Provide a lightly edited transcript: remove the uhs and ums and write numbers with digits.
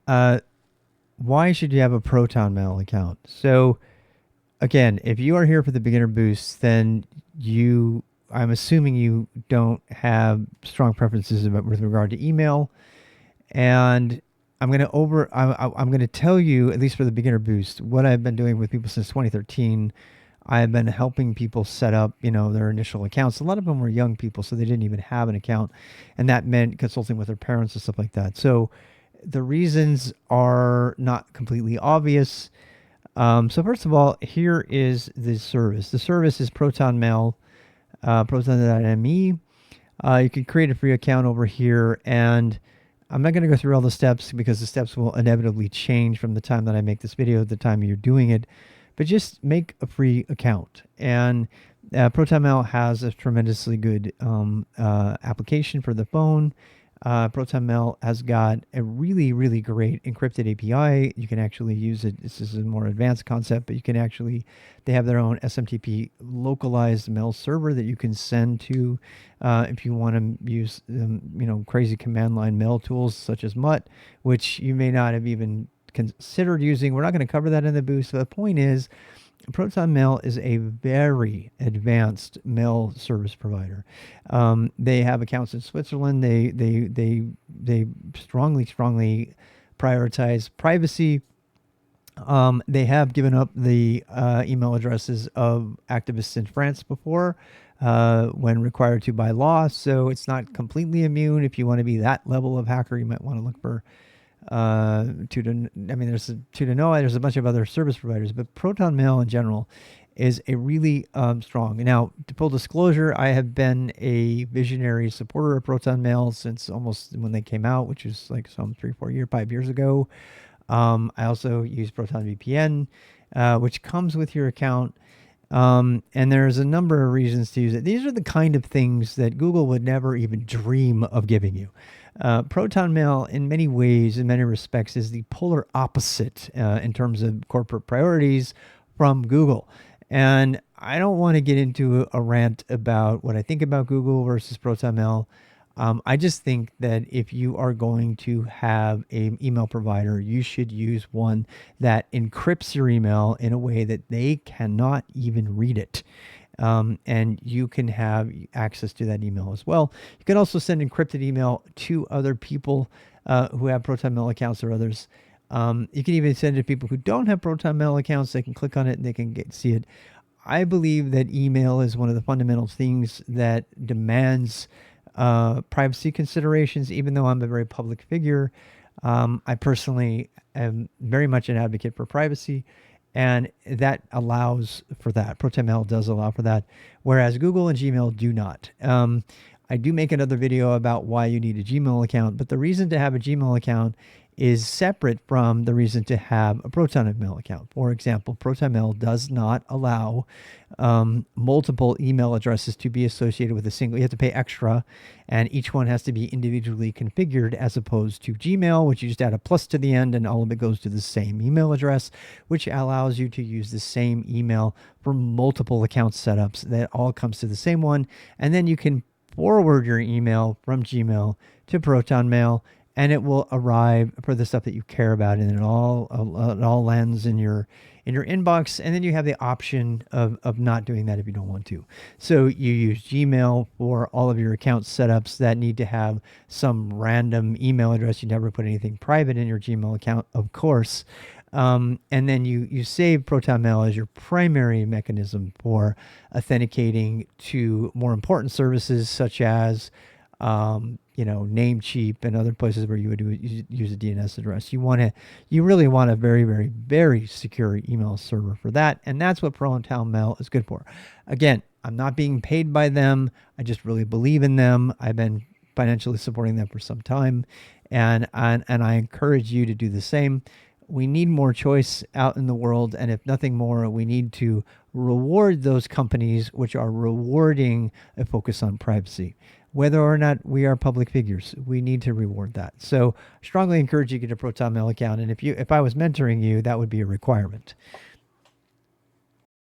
Uh, why should you have a ProtonMail account? So again, if you are here for the beginner boost, then I'm assuming you don't have strong preferences with regard to email. And I'm going to tell you, at least for the beginner boost, what I've been doing with people since 2013. I've been helping people set up, their initial accounts. A lot of them were young people, so they didn't even have an account, and that meant consulting with their parents and stuff like that. So the reasons are not completely obvious. So first of all, here is the service. The service is ProtonMail, proton.me. You can create a free account over here, and I'm not going to go through all the steps because the steps will inevitably change from the time that I make this video to the time you're doing it. But just make a free account. And ProtonMail has a tremendously good application for the phone. ProtonMail has got a really, really great encrypted API. You can actually use it. This is a more advanced concept, but they have their own SMTP localized mail server that you can send to if you want to use, crazy command line mail tools such as Mutt, which you may not have even considered using. We're not going to cover that in the boost. So the point is, ProtonMail is a very advanced mail service provider. They have accounts in Switzerland. They strongly prioritize privacy. They have given up the email addresses of activists in France before, when required to by law. So it's not completely immune. If you want to be that level of hacker, you might want to look for there's Tutanota, there's a bunch of other service providers, but ProtonMail in general is a really strong. Now, to full disclosure, I have been a visionary supporter of ProtonMail since almost when they came out, which is like some 5 years ago. I also use Proton VPN, which comes with your account. And there's a number of reasons to use it. These are the kind of things that Google would never even dream of giving you. ProtonMail, in many ways, in many respects, is the polar opposite in terms of corporate priorities from Google. And I don't want to get into a rant about what I think about Google versus ProtonMail. I just think that if you are going to have an email provider, you should use one that encrypts your email in a way that they cannot even read it. And you can have access to that email as well. You can also send encrypted email to other people who have ProtonMail accounts or others. You can even send it to people who don't have ProtonMail accounts. They can click on it and they can see it. I believe that email is one of the fundamental things that demands privacy considerations. Even though I'm a very public figure, I personally am very much an advocate for privacy, and that allows for that. ProtonMail does allow for that, whereas Google and Gmail do not. I do make another video about why you need a Gmail account, but the reason to have a Gmail account is separate from the reason to have a ProtonMail account. For example, ProtonMail does not allow multiple email addresses to be associated with a single. You have to pay extra, and each one has to be individually configured, as opposed to Gmail, which you just add a plus to the end and all of it goes to the same email address, which allows you to use the same email for multiple account setups. That all comes to the same one, and then you can forward your email from Gmail to ProtonMail, and it will arrive for the stuff that you care about, and it all lands in your inbox. And then you have the option of not doing that if you don't want to. So you use Gmail for all of your account setups that need to have some random email address. You never put anything private in your Gmail account, of course. And then you save ProtonMail as your primary mechanism for authenticating to more important services, such as Namecheap and other places where you would use a DNS address. You really want a very, very, very secure email server for that. And that's what ProtonMail is good for. Again, I'm not being paid by them. I just really believe in them. I've been financially supporting them for some time, and I encourage you to do the same. We need more choice out in the world, and if nothing more, we need to reward those companies which are rewarding a focus on privacy. Whether or not we are public figures, we need to reward that. So I strongly encourage you to get a ProtonMail account, and if I was mentoring you, that would be a requirement.